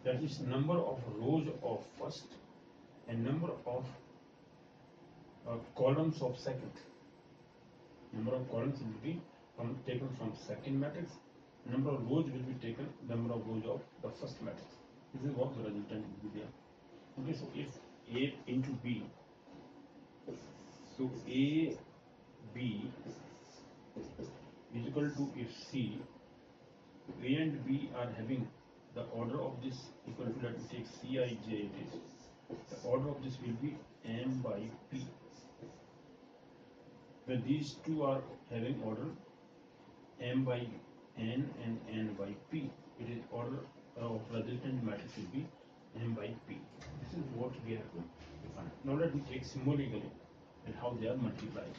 that is number of rows of first and number of columns of second. Number of columns will be taken from second matrix. Number of rows will be taken number of rows of the first matrix. This is what the resultant will be there. Okay, so if A into B, so A B is equal to, if C, A and B are having the order of this equal to, let me take Cij, it is the order of this will be M by P. When these two are having order M by N and N by P, it is order of resultant matrix will be M by P. This is what we have to define. Now let me take symbolically and how they are multiplied.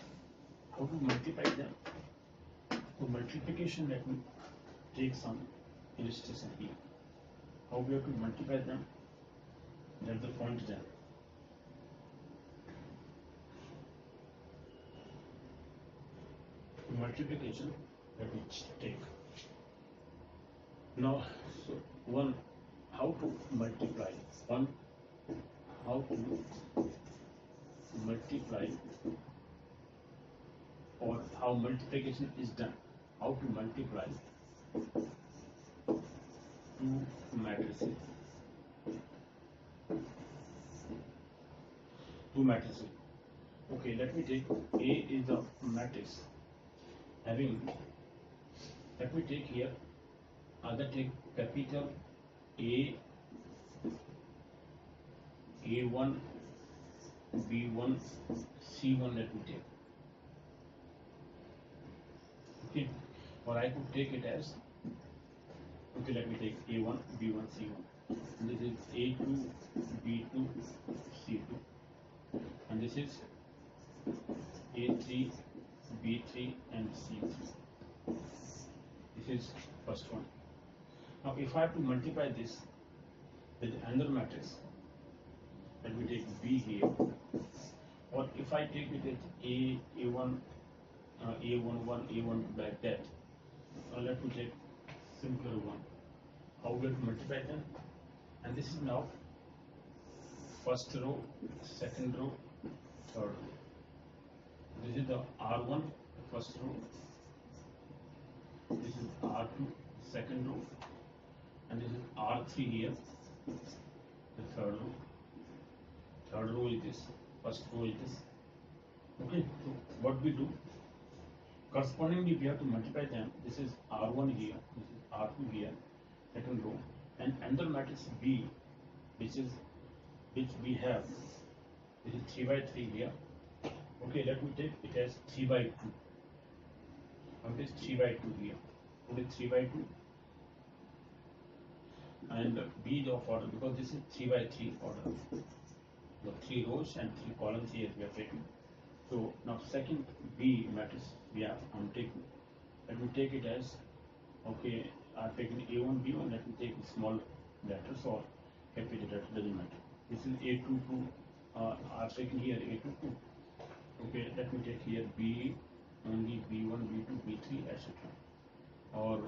How to multiply them? For multiplication, let me take some illustration here. How we have to multiply them? That's the point then. Multiplication, let me take. Now, so one, how to multiply? One, how to multiply, or how multiplication is done. How to multiply two matrices. Two matrices. Okay, let me take A is a matrix having, let me take here, either take capital A, A1, B1, C1, let me take. Okay, or I could take it as, okay, let me take A1, B1, C1. And this is A2, B2, C2. And this is A3, B3 and C3. This is first one. Now if I have to multiply this with another matrix, let me take B here, or if I take it as A1, A11, A1 like that, let me take simpler one. How we have to multiply them? And this is now first row, second row, third row. This is the R1, first row. This is R2, second row. And this is R3 here, the third row. Third row is this, first row is this. Okay, so what we do? Correspondingly, we have to multiply them. This is R1 here, this is R2 here, second row. And another matrix B, which we have, this is 3 by 3 here. Okay, let me take it as 3 by 2. Now this 3 by 2 here. Put it 3 by 2. And B is of order because this is 3 by 3 order. The 3 rows and 3 columns here we are taking. So now second B matrix we have taken. Let me take it as, okay, I've taken A1, B1, let me take small letters or capital letters, doesn't matter. This is A22, I've taken here A22. Okay, let me take here B, only B1, B2, B3, etc. Or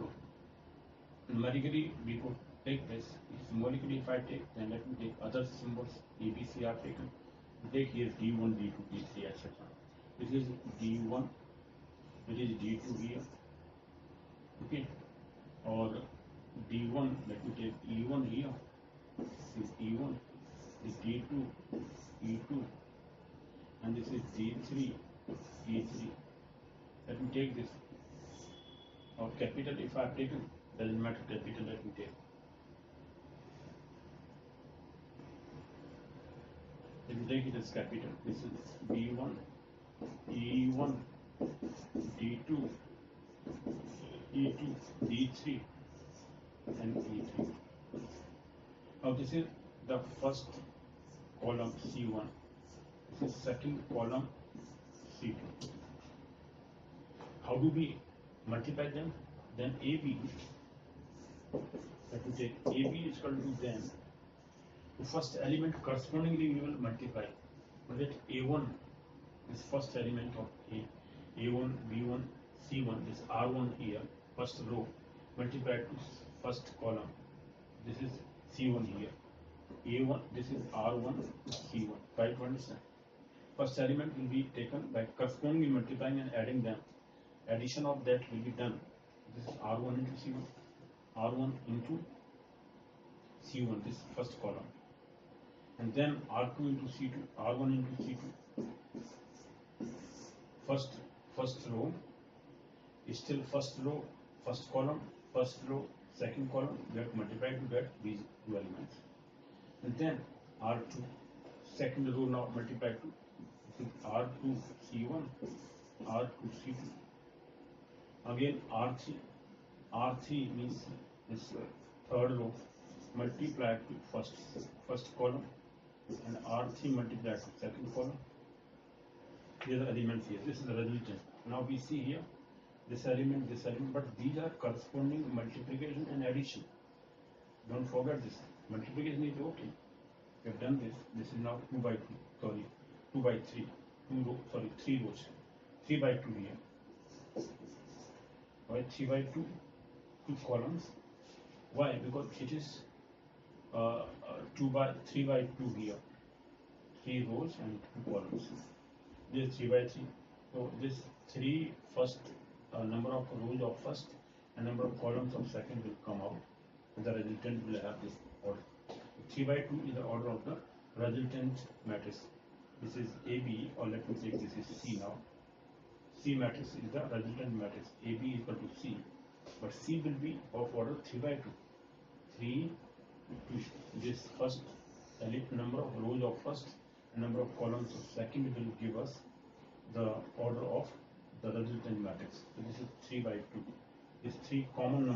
numerically we could take this. Symbolically if I take, then let me take other symbols, A, B, C are taken. Take here D1, D2, D3, etc. This is D1, which is D2 here. Okay, or D1, let me take E1 here. This is E1, this is D2, E2. And this is D3, E3. Let me take this. Or capital, if I have taken, doesn't matter, capital, let me take. Let me take it as capital. This is B1, E1, D2, E2, D3, and E3. Now this is the first column C1. This is second column C2. How do we multiply them? Then AB, let me take AB is equal to then the first element correspondingly we will multiply. Let A1 is first element of A1, B1, C1, this R1 here, first row, multiplied to first column. This is C1 here. A1, this is R1, C1. Try to understand. First element will be taken by correspondingly multiplying and adding them. Addition of that will be done. This is R1 into C1, R1 into C1, this first column. And then R2 into C2, R1 into C2. First row is still first row, first column, first row, second column. We have to multiply to get these two elements. And then R2, second row now multiply to R2 C1, R2 C2. Again R3, R3 means this third row multiplied to first column, and R3 multiplied to second column. These are elements here. This is the resultant. Now we see here this element, but these are corresponding multiplication and addition. Don't forget this. Multiplication is okay. We have done this. This is now 2 by 2. Sorry, 2 by 3. 3 rows. 3 by 2 here. Why 3 by 2? 2 columns. Why? Because it is 3 by 2 here. 3 rows and 2 columns. This is 3 by 3. So this 3 first number of rows of first and number of columns of second will come out. The resultant will have this order. 3 by 2 is the order of the resultant matrix. This is AB, or let me say this is C now. C matrix is the resultant matrix. AB is equal to C, but C will be of order 3 by 2. 3 to this first number of rows of first and number of columns of second will give us the order of the resultant matrix. So this is 3 by 2. This 3 common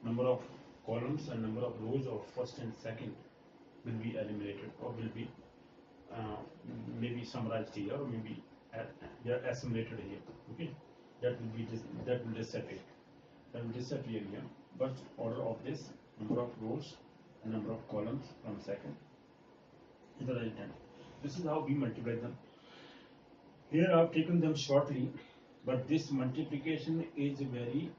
number of columns and number of rows of first and second will be eliminated, or will be maybe summarized here, or maybe they are assimilated here. Okay, that will disappear. That will disappear here. But order of this number of rows and number of columns from second is the resultant. This is how we multiply them. Here I have taken them shortly, but this multiplication is very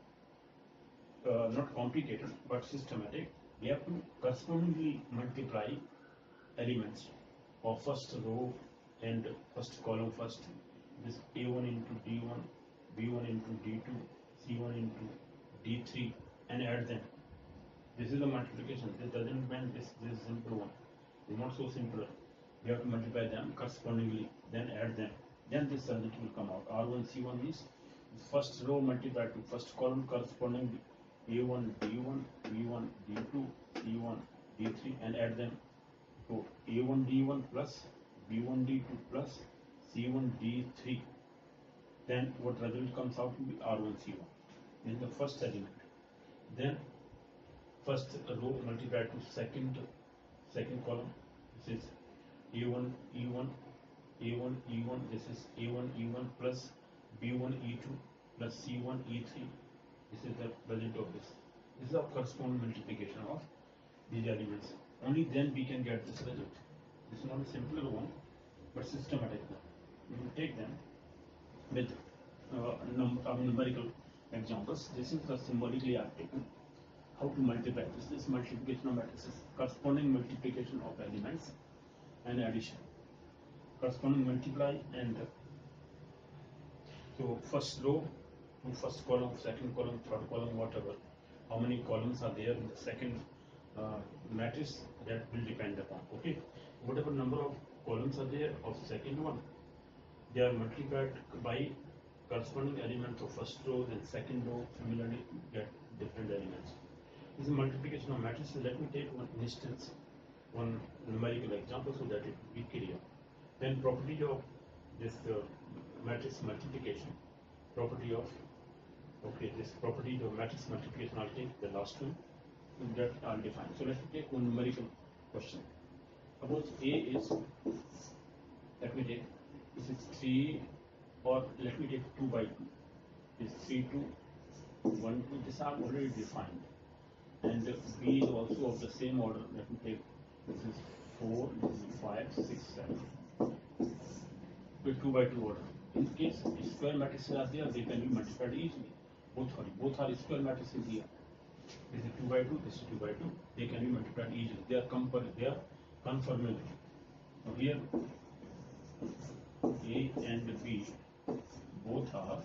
not complicated but systematic. We have to correspondingly multiply elements of first row and first column first. This A1 into D1, B1 into D2, C1 into D3, and add them. This is the multiplication. This doesn't mean this is simple one. It's not so simple. We have to multiply them correspondingly, then add them. Then this result will come out. R1 C1 means first row multiplied to first column corresponding A1 D1, B1 D2, C1 D3, and add them. So A1 D1 plus B1 D2 plus C1 D3. Then what result comes out to be R1 C1. This is the first element. Then first row multiplied to second column. This is A1 E1, A1 E1. This is A1 E1 plus B1 E2 plus C1 E3. This is the result of this. This is the corresponding multiplication of these elements. Only then we can get this result. This is not a simpler one, but systematic one. We will take them with numerical examples. This is the symbolically I have taken. How to multiply this? This multiplication of matrices, corresponding multiplication of elements and addition. Corresponding multiply, and so first row to first column, second column, third column, whatever. How many columns are there in the second matrix, that will depend upon. Okay, whatever number of columns are there of second one, they are multiplied by corresponding elements of first row and second row. Similarly, get different elements. This is multiplication of matrices. Let me take one instance, one numerical example, so that it will be clear. Then property of this matrix multiplication. Property of this property of matrix multiplication. I'll take the last one that I'll define. So let me take one numerical question. Suppose A is, let me take, this is 3, or let me take 2 by 2. This 3, 2, 1, 2. This are already defined. And B is also of the same order. Let me take, this is 4, this is 5, 6, 7. With 2 by 2 order. In case square matrices are there, they can be multiplied easily. Both are square matrices here. This is 2 by 2, this is 2 by 2. They can be multiplied easily. They are conformable. Now here A and B both are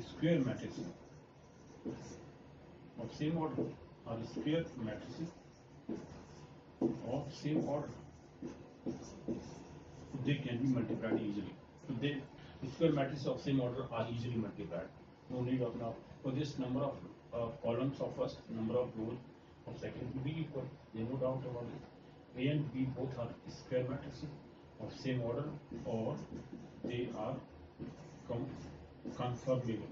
square matrices of same order, or square matrices of same order. They can be multiplied easily. So the square matrices of same order are easily multiplied. No need of now. For this number of columns of first, number of rows of second will be equal. There is no doubt about it. A and B both are square matrices of same order, or they are conformable.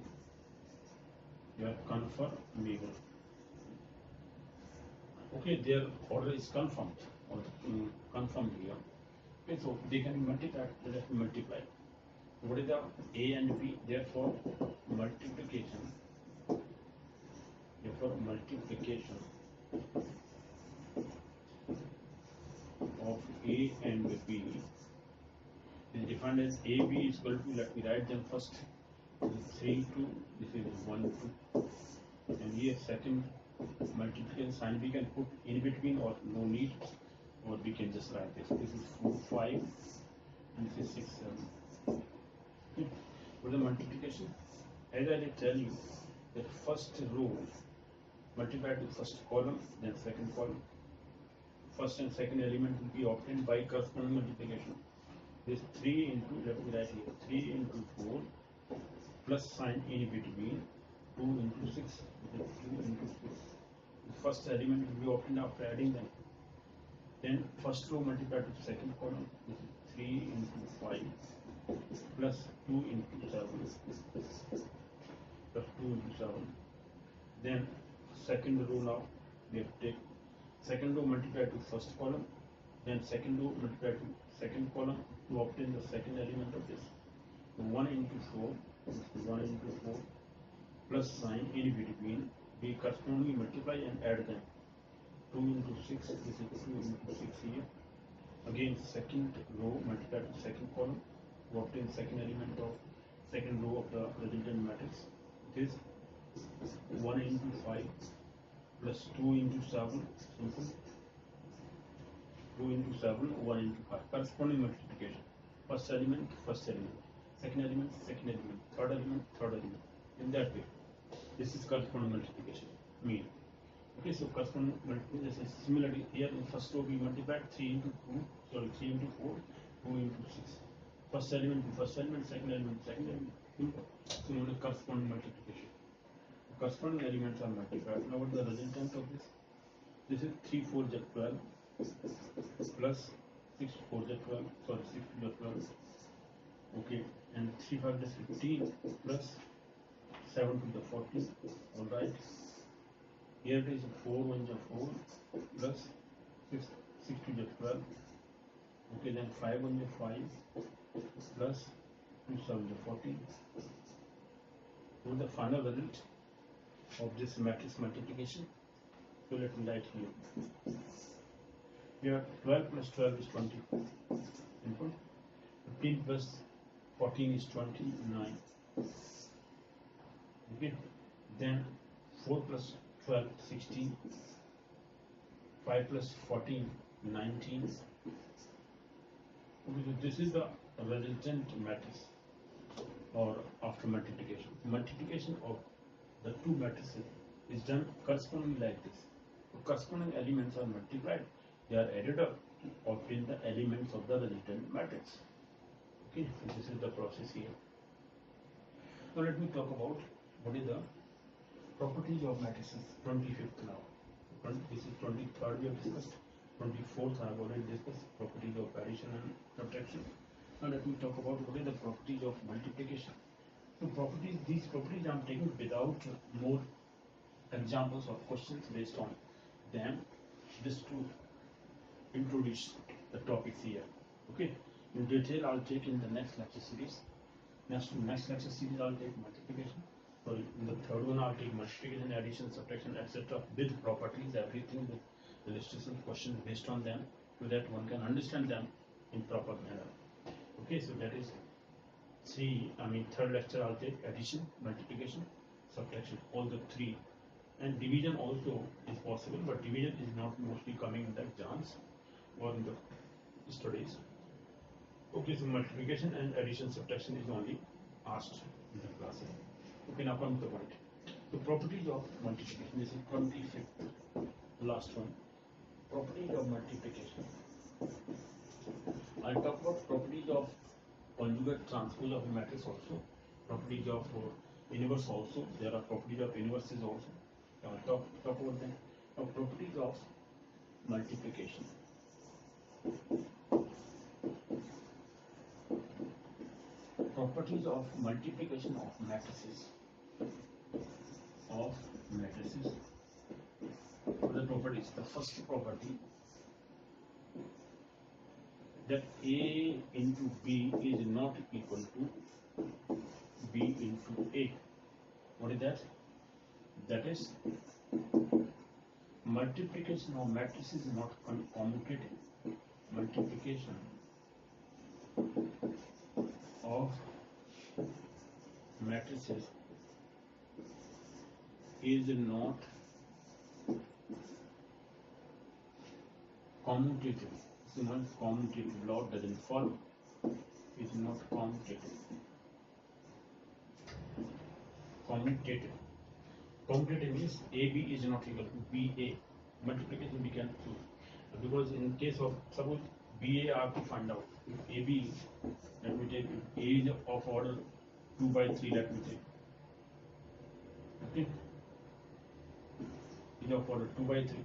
They are conformable. Okay, their order is confirmed or confirmed here. Okay, so they can be multiplied. Let us multiply. What is the A and B? Therefore, multiplication. Therefore, multiplication of A and B is defined as AB is equal to, let me write them first. This is 3 2, this is 1 2, and here second multiplication sign we can put in between, or no need, or we can just write this. This is 4 5, and this is 6 7. For the multiplication, as I did tell you, that first row multiplied with first column, then second column. First and second element will be obtained by corresponding multiplication. This 3 into, let me write here, 3 into 4 plus sign in between, 2 into 6, 2 into 6. The first element will be obtained after adding them. Then first row multiplied with second column, this is 3 into 5 plus 2 into 7 plus 2 into 7. Then second row, now we have to take second row multiplied with first column, then second row multiplied with second column to obtain the second element of this. So 1 into 4, this is 1 into 4 plus sign in between, we correspondingly multiply and add them. 2 into 6, this is 2 into 6 here. Again, second row multiplied with second column to obtain second element of second row of the resultant matrix. It is 1 into 5 plus 2 into 7, simple. 2 into 7, 1 into 5. Corresponding multiplication. First element, second element, third element, third element. In that way, this is corresponding multiplication. Mean. Okay, so corresponding multiplication is similarly here in first row we multiplied 3 into 4, 2 into 6. First element to first element, second element, simple. So known as corresponding multiplication. Corresponding elements are multiplied. Now what is the resultant of this? This is 3 4 is 12 plus 6 4 is 12, 6 2 is 12. Okay, and 3 5 is 15 plus 7 to the 14. Alright. Here it is 4 1 is 4 plus 6 to the 12. Okay, then 5 1 is 5 plus 2 7 is 14. So the final result of this matrix multiplication. So let me write here. Here 12 plus 12 is 24. Simple. 15 plus 14 is 29. Okay. Then 4 plus 12 16. 5 plus 14 19. Okay, so this is the resultant matrix, or after multiplication. Multiplication of the two matrices is done correspondingly like this. So corresponding elements are multiplied, they are added up to obtain the elements of the resultant matrix. Okay, so this is the process here. Now let me talk about what is the properties of matrices. 25th now. This is 23rd we have discussed. 24th I have already discussed properties of addition and subtraction. Now let me talk about what is the properties of multiplication. So properties, these properties I am taking without more examples or questions based on them, just to introduce the topics here. Okay, in detail I'll take in the next lecture series. Next lecture series I'll take multiplication. So in the third one I'll take multiplication, addition, subtraction, etc. with properties, everything with illustration, questions based on them, so that one can understand them in proper manner. Okay, so that is third lecture I'll take addition, multiplication. subtraction, all the three. And division also is possible, but division is not mostly coming in the exams or in the studies. Okay, so multiplication and addition subtraction is only asked in the classes. Okay, now come to the point. The properties of multiplication. This is 25th, last one. Properties of multiplication. I'll talk about properties of conjugate transpose of a matrix also. Properties of inverse also. There are properties of inverses also. I'll talk about them. Now, properties of multiplication. Properties of multiplication of matrices. What are the properties? The first property, that A into B is not equal to B into A. What is that? That is, multiplication of matrices is not commutative. Multiplication of matrices is not commutative. It's not commutative. Law doesn't follow. It's not commutative. Commutative. Commutative means AB is not equal to BA. Multiplication we can choose. Because in case of, suppose BA I have to find out. If AB, let me take, if A is of order 2 by 3, let me take. Okay. Is of order 2 by 3.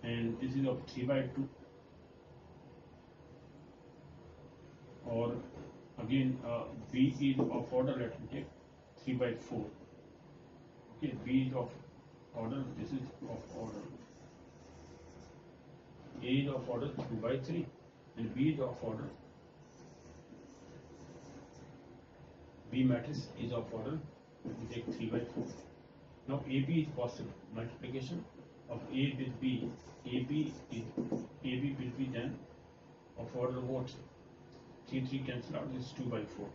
And this is of 3 by 2. Or again, B is of order, let me take 3 by 4. Okay, B is of order, this is of order. A is of order 2 by 3 and B is of order. B matrix is of order, we take 3 by 4. Now AB is possible. Multiplication of A with B, AB will be then of order what? 3 cancel out, this is 2 by 4.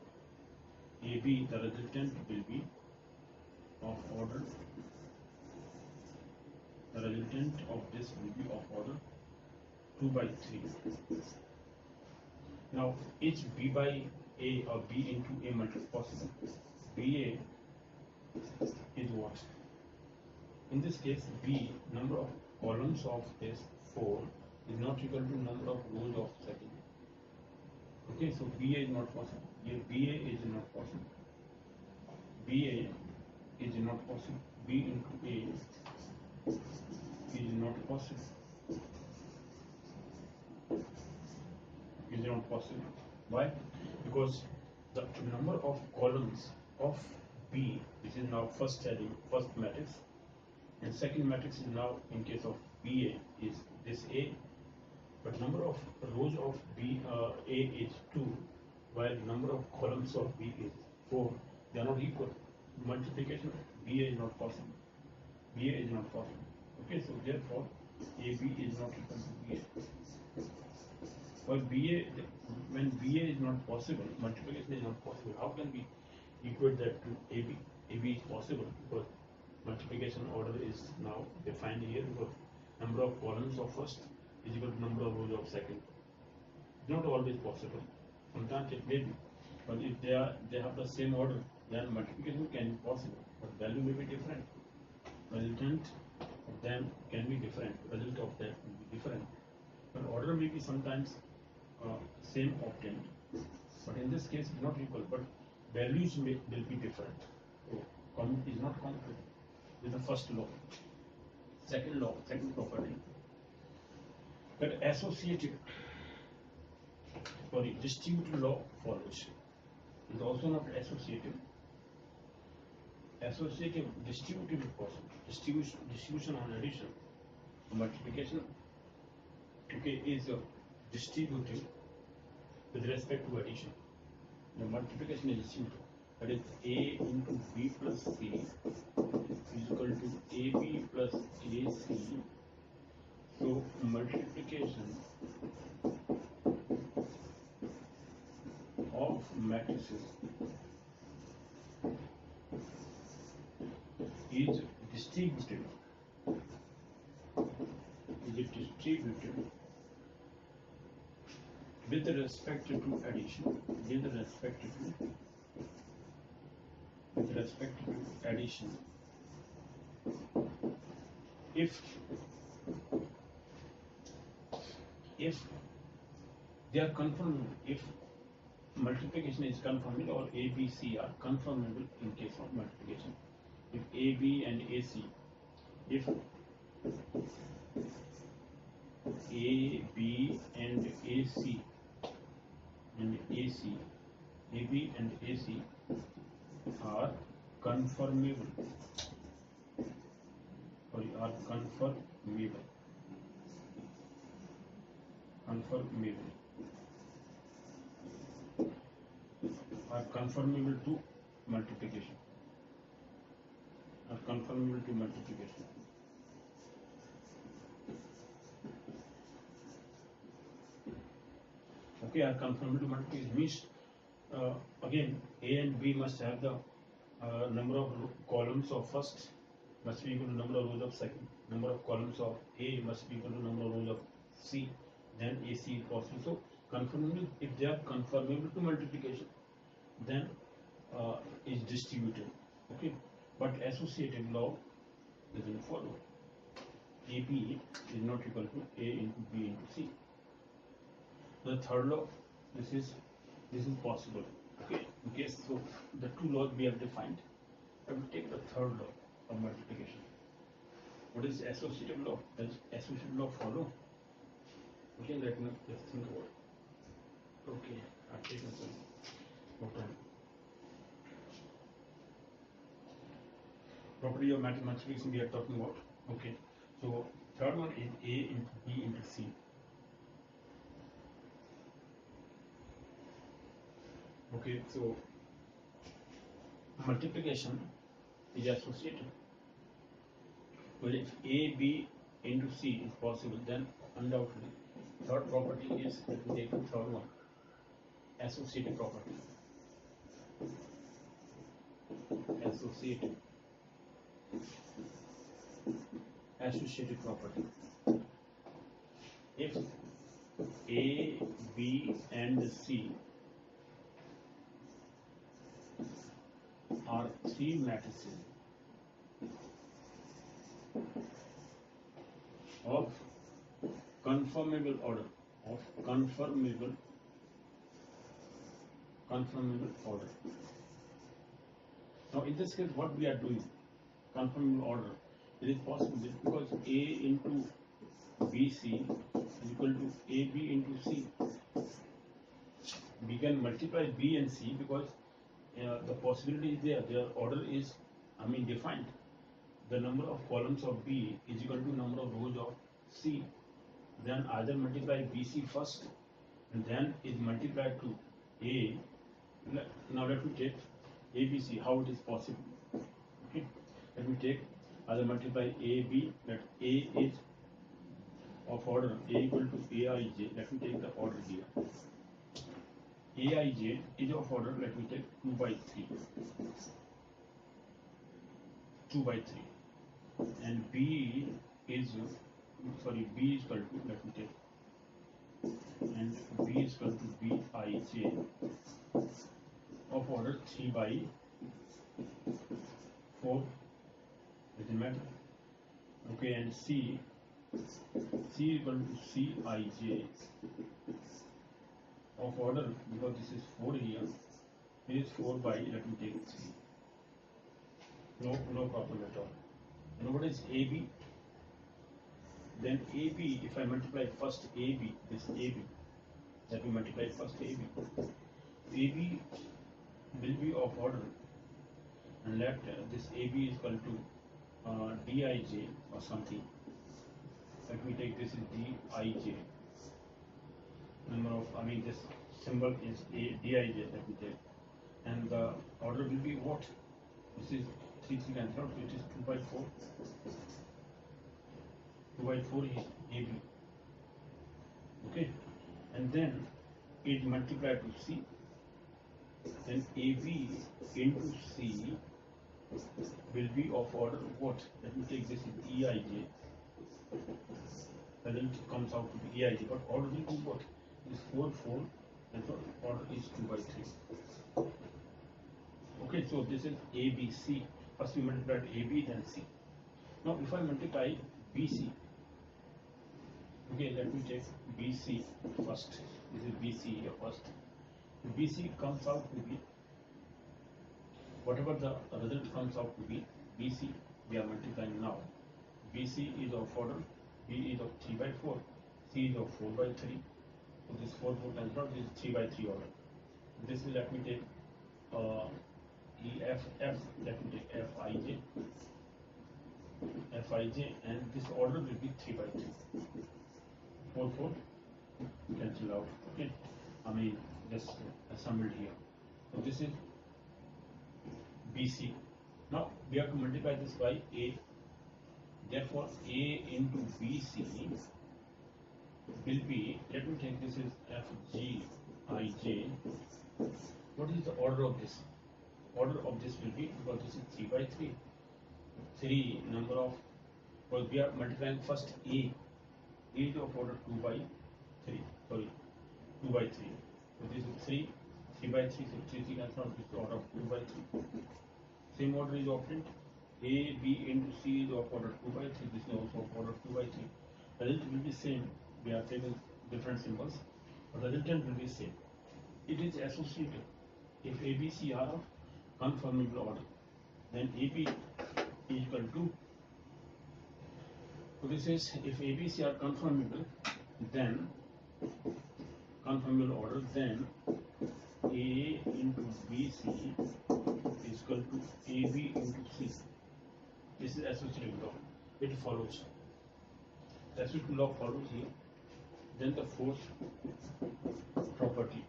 AB, the resultant will be of order. The resultant of this will be of order 2 by 3. Now, is B by A or B into A multiple possible? BA is what? In this case, B, number of columns of this 4 is not equal to number of rows of second. Okay, so BA is not possible. Here BA is not possible. BA is not possible. B into A is not possible. Is not possible. Why? Because the number of columns of B, which is now first matrix, and second matrix is now in case of BA is this A, but number of rows of A is 2, while number of columns of B is 4. They are not equal. Multiplication of BA is not possible. BA is not possible. Okay, so therefore AB is not equal to BA. For BA, when BA is not possible, multiplication is not possible. How can we equate that to AB? AB is possible because multiplication order is now defined here because number of columns of first is equal to number of rows of second. Not always possible. Sometimes it may be, but if they have the same order, then multiplication can be possible, but value may be different. Resultant of them can be different. Result of that will be different. But order may be sometimes same obtained, but in this case not equal. But values will be different. So is not commutative. This is the first law. Second law, second property. That distributive law follows. Is also not associative. Associative, distributive is possible. Distribution on addition. Multiplication, okay, is distributive with respect to addition. The multiplication is distributive. That is A into B plus C is equal to AB plus AC. So multiplication of matrices distributed with respect to addition if they are confirmed, if multiplication is confirmable or A, B, C are confirmable in case of multiplication. If A, B and AC, if A, B and AC AB and AC are confirmable, are confirmable to multiplication, okay, are confirmable to multiplication means again A and B must have the number of columns of first must be equal to number of rows of second, number of columns of A must be equal to number of rows of C, then AC is possible. So confirmable, if they are confirmable to multiplication, then is distributed, okay, but associative law doesn't follow. AB is not equal to A into B into C. The third law, this is possible, okay. In case so the two laws we have defined, I will take the third law of multiplication. What is associative law? Does associative law follow? Okay, let me just think about it. Okay, I've taken some more time. Property of mathematician we are talking about. Okay, so third one is A into B into C. Okay, so multiplication is associative. Well, if A, B into C is possible, then undoubtedly third property is, let me take the third one, associative property. Associative property. If A, B and C are three matrices of conformable order, Now in this case what we are doing, conformable order, it is possible because A into BC is equal to AB into C. We can multiply B and C because the possibility is there, their order is defined. The number of columns of B is equal to number of rows of C. Then either multiply BC first and then is multiplied to A. Now let me take ABC, how it is possible. Okay, let me take either multiply AB, that A is of order A equal to Aij. Let me take the order here. Aij is of order, let me take 2 by 3. 2 by 3. And B is equal to, let me take, and B is equal to Bij of order 3 by 4. Doesn't matter. Okay, and C equal to Cij of order, because this is 4 here, it is 4 by, let me take 3. No problem at all. And what is AB? Then AB, if I multiply first AB, this AB, that we multiply first AB. AB will be of order, and let this AB is equal to Dij or something. Let me take this is Dij. Number of, this symbol is Dij, let me take. And the order will be what? This is 3 cancel out, so it is 2 by 4. 2 by 4 is AB. Okay, and then it multiplied to C. Then AB into C will be of order what? Let me take this in EIJ. Result comes out to be EIJ, but order will be what? Is 4, 4, and so order is 2 by 3. Okay, so this is ABC. First we multiplied AB, then C. Now if I multiply BC, okay, let me take BC first. This is BC here first. BC comes out to be whatever the result comes out to be. BC we are multiplying now. BC is of order, B is of 3 by 4, C is of 4 by 3. So this 4 times out, this is 3 by 3 order. This will let me take F, let me take Fij, and this order will be 3 by 3. 4, 4 cancel out. Okay, I mean just assembled here. So this is BC. Now we have to multiply this by A. Therefore, A into BC will be, let me take this is Fgij. What is the order of this? Order of this will be, because this is 3 by 3. 3 number of, well, we are multiplying first A. A is of order 2 by 3. Sorry, 2 by 3. So this is 3 by 3. So 3 cancel out, this is order of 2 by 3. Same order is obtained. A, B into C is of order 2 by 3. This is also of order 2 by 3. Result will be same. We are taking different symbols, but the resultant will be same. It is associative. If A, B, C are of conformable order, then AB is equal to. So this is if A, B, C are conformable, then conformable order, then A into BC is equal to AB into C. This is associative law. It follows. The associative law follows here. Then the fourth property,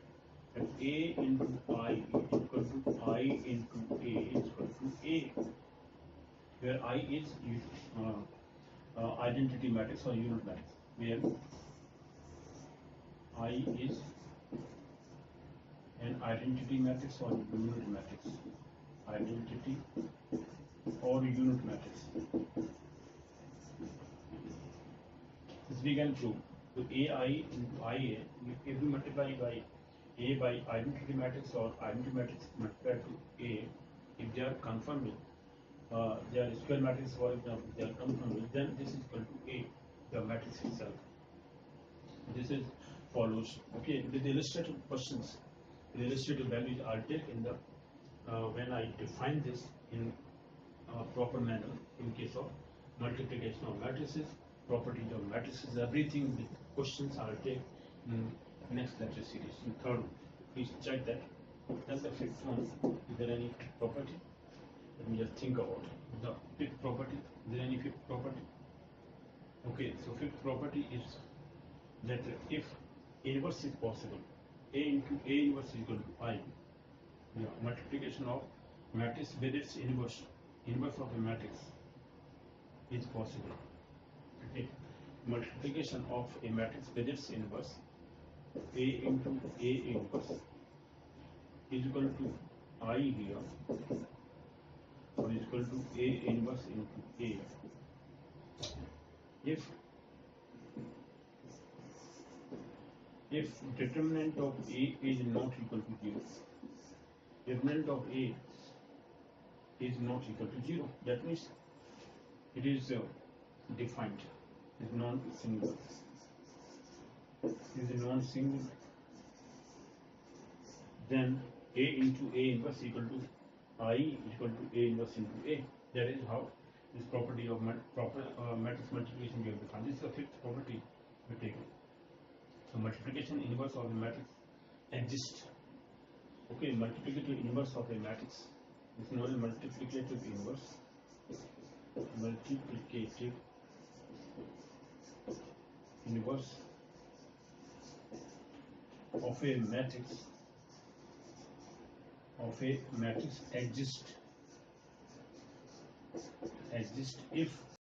that A into I is equal to I into A is equal to A, where I is identity matrix or unit matrix, where I is an identity matrix or unit matrix. Identity or unit matrix. This we can prove. So AI into IA, if we multiply by A by identity matrix or identity matrix multiplied to A, if they are conformable, they are square matrix, for example, they are conformable, then this is equal to A, the matrix itself. This is follows. Okay, with the illustrative questions, the illustrative values I'll take in the when I define this in proper manner in case of multiplication of matrices, properties of matrices, everything with questions I'll take in next lecture series. In third, please check that. Then the fifth one, is there any property? Let me just think about it. The fifth property, is there any fifth property? Okay, so fifth property is that if inverse is possible, A into A inverse is equal to I. Multiplication of matrix with its inverse of a matrix is possible. Okay. Multiplication of a matrix with its inverse, A into A inverse, is equal to I here, or is equal to A inverse into A. If determinant of A is not equal to 0, determinant of A is not equal to 0, that means it is defined, is non-single, then A into A inverse equal to I equal to A inverse into A. That is how this property of matrix multiplication we have defined. This is the fifth property we take. So multiplication inverse of a matrix exists. Okay, multiplicative inverse of a matrix is known as multiplicative inverse. Multiplicative inverse of a matrix exists if